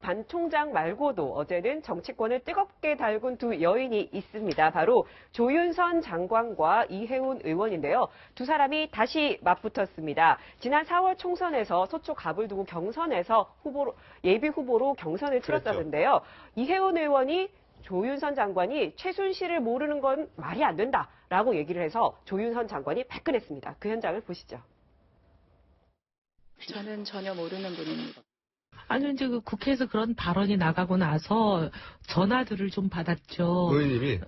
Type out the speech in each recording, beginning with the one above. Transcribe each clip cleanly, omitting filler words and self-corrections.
반 총장 말고도 어제는 정치권을 뜨겁게 달군 두 여인이 있습니다. 바로 조윤선 장관과 이혜훈 의원인데요. 두 사람이 다시 맞붙었습니다. 지난 4월 총선에서 서초 갑을 두고 경선에서 예비 후보로 경선을 치렀다는데요. 이혜훈 의원이 조윤선 장관이 최순실을 모르는 건 말이 안 된다라고 얘기를 해서 조윤선 장관이 발끈했습니다. 그 현장을 보시죠. 저는 전혀 모르는 분입니다. 아니, 이제 그 국회에서 그런 발언이 나가고 나서 전화들을 좀 받았죠. 의원님이?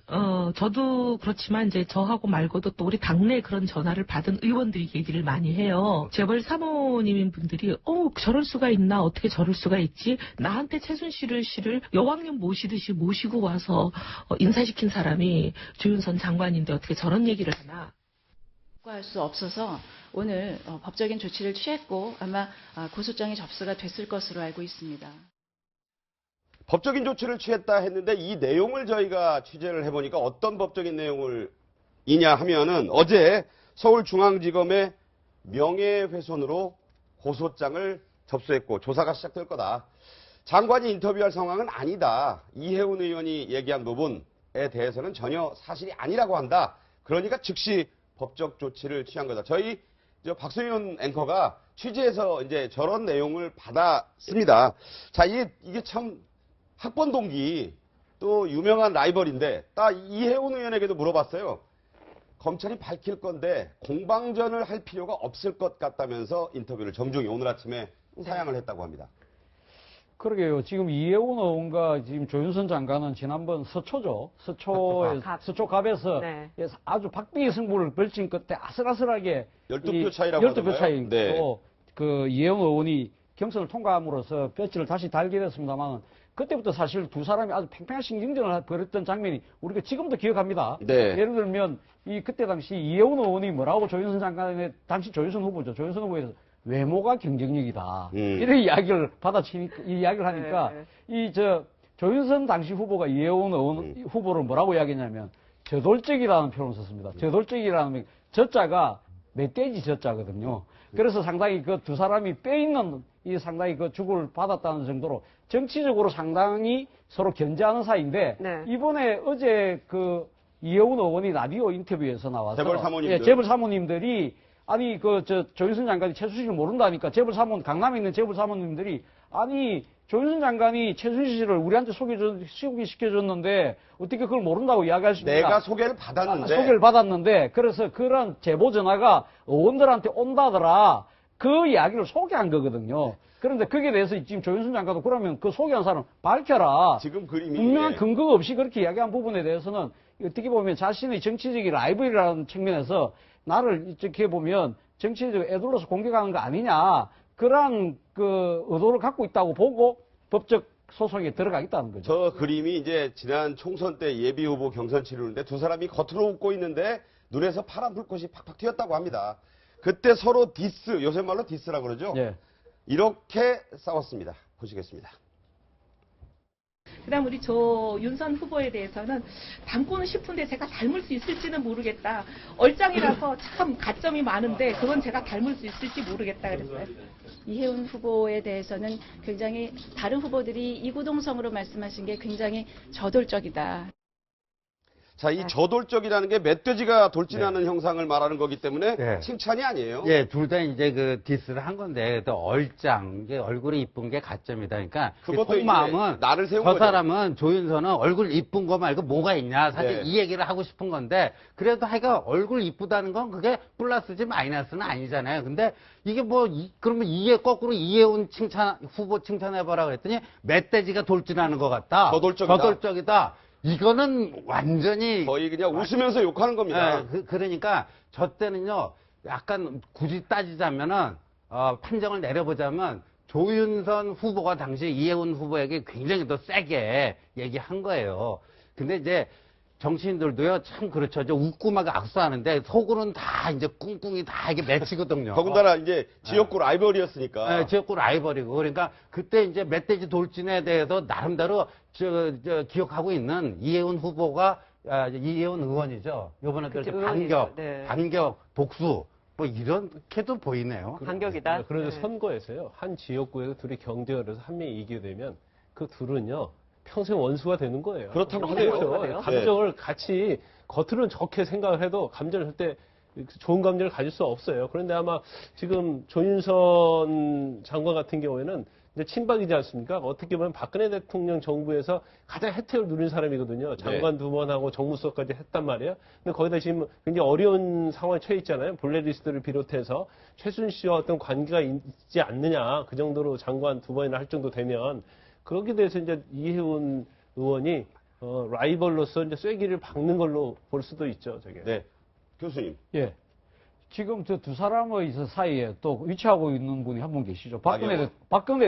저도 그렇지만 이제 저하고 말고도 또 우리 당내 그런 전화를 받은 의원들이 얘기를 많이 해요. 재벌 사모님인 분들이, 저럴 수가 있나? 어떻게 저럴 수가 있지? 나한테 최순실 씨를 여왕님 모시듯이 모시고 와서 인사시킨 사람이 조윤선 장관인데 어떻게 저런 얘기를 하나? 할 수 없어서 오늘 법적인 조치를 취했고 아마 고소장이 접수가 됐을 것으로 알고 있습니다. 법적인 조치를 취했다 했는데 이 내용을 저희가 취재를 해보니까 어떤 법적인 내용이냐 하면은 어제 서울중앙지검에 명예훼손으로 고소장을 접수했고 조사가 시작될 거다. 장관이 인터뷰할 상황은 아니다. 이혜훈 의원이 얘기한 부분에 대해서는 전혀 사실이 아니라고 한다. 그러니까 즉시 법적 조치를 취한 거다. 저희 박소윤 앵커가 취재해서 이제 저런 내용을 받았습니다. 자, 이게 참 학번 동기 또 유명한 라이벌인데 딱 이혜훈 의원에게도 물어봤어요. 검찰이 밝힐 건데 공방전을 할 필요가 없을 것 같다면서 인터뷰를 정중히 오늘 아침에 사양을 했다고 합니다. 그러게요. 지금 이혜훈 의원과 지금 조윤선 장관은 지난번 서초갑에서 네. 아주 박빙의 승부를 벌친 끝에 아슬아슬하게 12표 차이라고 12표 차이. 네. 그 이혜훈 의원이 경선을 통과함으로써 뼈치를 다시 달게 됐습니다만 그때부터 사실 두 사람이 아주 팽팽한 신경전을 벌였던 장면이 우리가 지금도 기억합니다. 네. 예를 들면 그때 당시 이혜훈 의원이 뭐라고 조윤선 장관의 당시 조윤선 후보죠. 조윤선 후보에 대해서 외모가 경쟁력이다. 이런 이야기를 이 이야기를 하니까 조윤선 당시 후보가 이혜훈 의원 후보를 뭐라고 이야기했냐면 저돌적이라는 표현을 썼습니다. 저돌적이라는 저자가 멧돼지 저자거든요. 그래서 상당히 그 두 사람이 빼있는 상당히 그 주고를 받았다는 정도로 정치적으로 상당히 서로 견제하는 사이인데 네. 이번에 어제 그 이혜훈 의원이 라디오 인터뷰에서 나와서 재벌 사모님들. 재벌 사모님들이 아니 조윤선 장관이 최순실을 모른다니까 강남에 있는 재벌 사모님들이 아니 조윤선 장관이 최순실을 우리한테 소개시켜줬는데 어떻게 그걸 모른다고 이야기하십니까? 내가 소개를 받았는데. 소개를 받았는데 그래서 그런 제보 전화가 의원들한테 온다더라. 그 이야기를 소개한 거거든요. 그런데 거기에 대해서 지금 조윤선 장관도 그러면 그 소개한 사람 밝혀라. 지금 그림이 분명한 근거가 없이 그렇게 이야기한 부분에 대해서는 어떻게 보면 자신의 정치적인 라이벌이라는 측면에서 나를 이렇게 보면 정치적 애들로서 공격하는 거 아니냐. 그러한 그 의도를 갖고 있다고 보고 법적 소송에 들어가겠다는 거죠. 저 그림이 이제 지난 총선 때 예비 후보 경선 치르는데 두 사람이 겉으로 웃고 있는데 눈에서 파란 불꽃이 팍팍 튀었다고 합니다. 그때 서로 디스, 요새 말로 디스라고 그러죠? 예. 이렇게 싸웠습니다. 보시겠습니다. 그다음 우리 조윤선 후보에 대해서는 닮고는 싶은데 제가 닮을 수 있을지는 모르겠다. 얼짱이라서 참 가점이 많은데 그건 제가 닮을 수 있을지 모르겠다 그랬어요. 이혜훈 후보에 대해서는 굉장히 다른 후보들이 이구동성으로 말씀하신 게 굉장히 저돌적이다. 자, 이 저돌적이라는 게 멧돼지가 돌진하는 형상을 말하는 거기 때문에 네. 칭찬이 아니에요. 예, 둘 다 이제 그 디스를 한 건데, 또 얼짱, 이게 얼굴이 이쁜 게 가점이다. 그러니까, 그것도 속마음은, 이제 나를 세운 저 거죠. 사람은, 조윤선은 얼굴 이쁜 거 말고 뭐가 있냐. 사실 네. 이 얘기를 하고 싶은 건데, 그래도 하여간 얼굴 이쁘다는 건 그게 플러스지 마이너스는 아니잖아요. 근데 이게 그러면 거꾸로 이혜훈 후보 칭찬해봐라 그랬더니, 멧돼지가 돌진하는 것 같다. 저돌적이다. 이거는 완전히 거의 그냥 웃으면서 욕하는 겁니다. 그러니까 저 때는요 약간 굳이 따지자면은 판정을 내려보자면 조윤선 후보가 당시 이혜훈 후보에게 굉장히 더 세게 얘기한 거예요. 근데 이제 정치인들도요 참 그렇죠. 웃고 막 악수하는데 속으로는 다 이제 꿍꿍이 다 이게 맺히거든요. 더군다나 이제 지역구 라이벌이었으니까. 네, 지역구 라이벌이고 그러니까 그때 이제 멧돼지 돌진에 대해서 나름대로 기억하고 있는 이혜훈 후보가 이혜훈 의원이죠. 요번에 또 반격, 복수 뭐 이렇게도 보이네요. 반격이다. 그런데 네. 선거에서요 한 지역구에서 둘이 경쟁을 해서 한 명이 이기게 되면 그 둘은요 평생 원수가 되는 거예요. 그렇다고 평생 하네요. 원수가 돼요? 감정을 같이 겉으로는 좋게 생각을 해도 감정을 절대 좋은 감정을 가질 수 없어요. 그런데 아마 지금 조윤선 장관 같은 경우에는 이제 친박이지 않습니까? 어떻게 보면 박근혜 대통령 정부에서 가장 혜택을 누린 사람이거든요. 장관 2번하고 정무수석까지 했단 말이에요. 근데 거기다 지금 굉장히 어려운 상황에 처해 있잖아요. 블랙리스트를 비롯해서 최순실씨와 어떤 관계가 있지 않느냐. 그 정도로 장관 2번이나 할 정도 되면 거기에 대해서 이제 이해운 의원이 라이벌로서 이제 쐐기를 박는 걸로 볼 수도 있죠. 저게. 네. 교수님. 예. 지금 저 두 사람의 사이에 또 위치하고 있는 분이 한 분 계시죠. 박근혜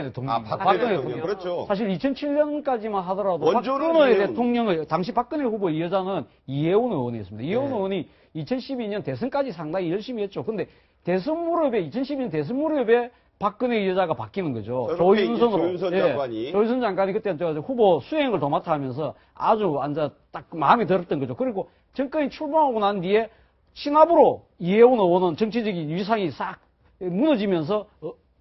대통령. 아, 박근혜 대통령. 그렇죠. 사실 2007년까지만 하더라도 원조는 박근혜 이해운. 대통령의 당시 박근혜 후보 여자는 이해운 의원이었습니다. 이해운 네. 의원이 2012년 대선까지 상당히 열심히 했죠. 근데 대선 무렵에 2012년 대선 무렵에 박근혜 여자가 바뀌는 거죠. 저렇게 이제 조윤선으로. 조윤선 장관이. 조윤선 장관이 그때 후보 수행을 도맡아 하면서 아주 딱 마음에 들었던 거죠. 그리고 정권이 출범하고 난 뒤에 신압으로 이해운 의원은 정치적인 위상이 싹 무너지면서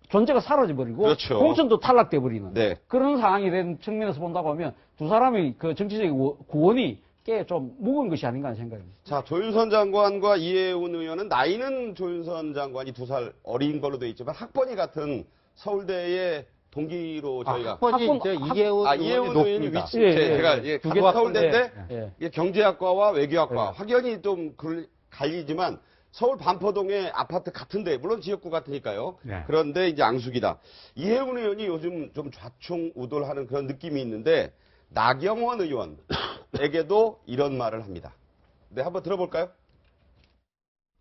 존재가 사라져버리고 그렇죠. 공천도 탈락돼버리는 네. 그런 상황이 된 측면에서 본다고 하면 두 사람의 그 정치적인 구원이 꽤 좀 무거운 것이 아닌가 하는 생각입니다. 자, 조윤선 장관과 이해운 의원은 나이는 조윤선 장관이 2살 어린 걸로 돼 있지만 학번이 같은 서울대의 동기로 저희가 학번이 이해운 이해운 의원이 높습니다. 위치 예, 제가 예. 같은 서울대인데 예. 이게 경제학과와 외교학과 예. 확연히 좀 갈리지만 서울 반포동의 아파트 같은데 물론 지역구 같으니까요. 네. 그런데 이제 앙숙이다. 이해운 의원이 요즘 좀 좌충우돌하는 그런 느낌이 있는데 나경원 의원에게도 이런 말을 합니다. 네, 한번 들어볼까요?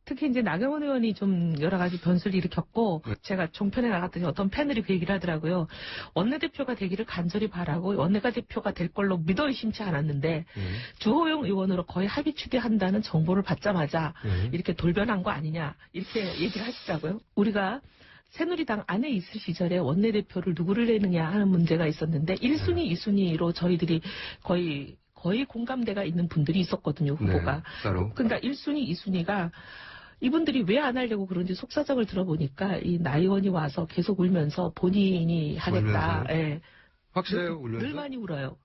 특히 이제 나경원 의원이 좀 여러 가지 변수를 일으켰고 제가 종편에 나갔더니 어떤 패널이 그 얘기를 하더라고요. 원내대표가 되기를 간절히 바라고 원내가 대표가 될 걸로 믿어 의심치 않았는데 주호영 의원으로 거의 합의 추대한다는 정보를 받자마자 이렇게 돌변한 거 아니냐 이렇게 얘기를 하시더라고요. 우리가 새누리당 안에 있을 시절에 원내대표를 누구를 내느냐 하는 문제가 있었는데 1순위, 2순위로 저희들이 거의 공감대가 있는 분들이 있었거든요, 후보가. 네, 따로. 그러니까 1순위, 2순위가 이분들이 왜 안 하려고 그런지 속사정을 들어보니까 이 나 의원이 와서 계속 울면서 본인이 하겠다. 울면서요? 예. 확실해요, 늘 울면서? 많이 울어요.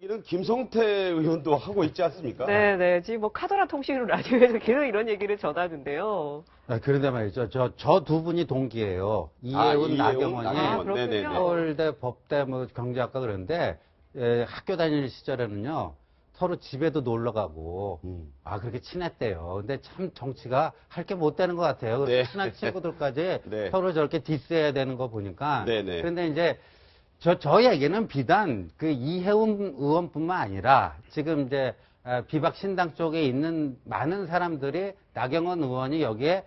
얘기는 김성태 의원도 하고 있지 않습니까? 네네. 지금 뭐 카더라 통신으로 라디오에서 계속 이런 얘기를 전하는데요. 그런데 말이죠. 저 두 분이 동기예요. 이해운, 나경원이 나경원. 네네네. 서울대, 법대, 경제학과 그런데 학교 다닐 시절에는요. 서로 집에도 놀러 가고 그렇게 친했대요. 근데 참 정치가 할 게 못 되는 것 같아요. 네. 친한 친구들까지 네. 서로 저렇게 디스해야 되는 거 보니까. 네네. 그런데 이제 저에게는 비단 그 이해운 의원뿐만 아니라 지금 이제 비박 신당 쪽에 있는 많은 사람들이 나경원 의원이 여기에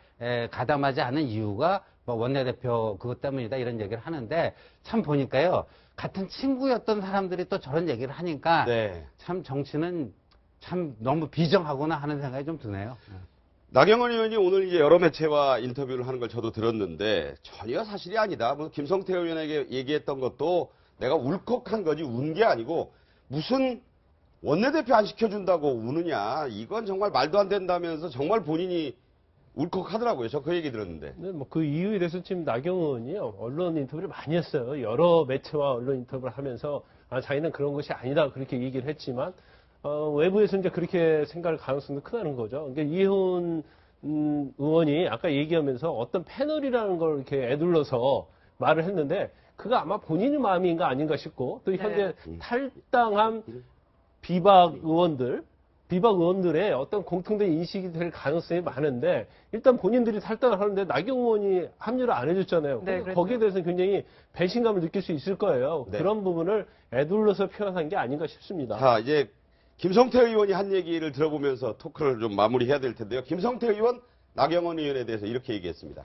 가담하지 않은 이유가 뭐 원내대표 그것 때문이다 이런 얘기를 하는데 참 보니까요. 같은 친구였던 사람들이 또 저런 얘기를 하니까 네. 참 정치는 참 너무 비정하구나 하는 생각이 좀 드네요. 나경원 의원이 오늘 이제 여러 매체와 인터뷰를 하는 걸 저도 들었는데 전혀 사실이 아니다. 뭐 김성태 의원에게 얘기했던 것도 내가 울컥한 거지 운 게 아니고 무슨 원내대표 안 시켜준다고 우느냐. 이건 정말 말도 안 된다면서 정말 본인이 울컥하더라고요. 저 그 얘기 들었는데. 네, 뭐 그 이유에 대해서 지금 나경원 의원이요 언론 인터뷰를 많이 했어요. 여러 매체와 언론 인터뷰를 하면서 자기는 그런 것이 아니다 그렇게 얘기를 했지만 외부에서 이제 그렇게 생각할 가능성도 크다는 거죠. 그러니까 이해운 의원이 아까 얘기하면서 어떤 패널이라는 걸 이렇게 애둘러서 말을 했는데 그가 아마 본인의 마음인가 아닌가 싶고 또 현재 탈당한 비박 의원들의 어떤 공통된 인식이 될 가능성이 많은데 일단 본인들이 탈당을 하는데 나경원 의원이 합류를 안 해줬잖아요. 네, 그렇죠. 거기에 대해서는 굉장히 배신감을 느낄 수 있을 거예요. 네. 그런 부분을 애둘러서 표현한 게 아닌가 싶습니다. 자, 이제 김성태 의원이 한 얘기를 들어보면서 토크를 좀 마무리해야 될 텐데요. 김성태 의원, 나경원 의원에 대해서 이렇게 얘기했습니다.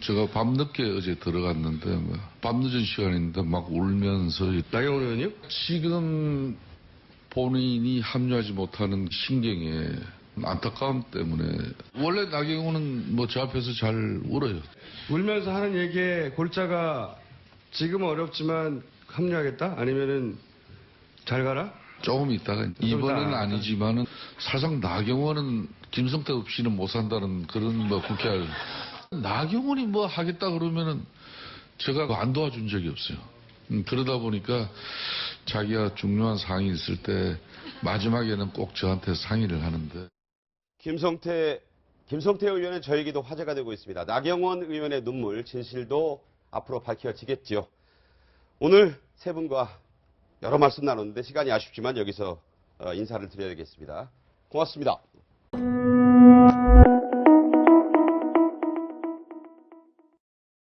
제가 밤늦게 어제 들어갔는데 밤늦은 시간인데 막 울면서 나경원 의원이요? 지금 본인이 합류하지 못하는 신경에 안타까움 때문에 원래 나경원은 뭐 제 앞에서 잘 울어요. 울면서 하는 얘기에 골자가 지금은 어렵지만 합류하겠다? 아니면은 잘 가라? 조금 있다가 이번에는 아니지만은 사실상 나경원은 김성태 없이는 못 산다는 그런 뭐 국회할 나경원이 뭐 하겠다 그러면은 제가 안 도와준 적이 없어요. 그러다 보니까 자기가 중요한 사항이 있을 때 마지막에는 꼭 저한테 상의를 하는데. 김성태 의원의 저 얘기도 화제가 되고 있습니다. 나경원 의원의 눈물, 진실도 앞으로 밝혀지겠지요. 오늘 세 분과 여러 말씀 나눴는데 시간이 아쉽지만 여기서 인사를 드려야겠습니다. 고맙습니다.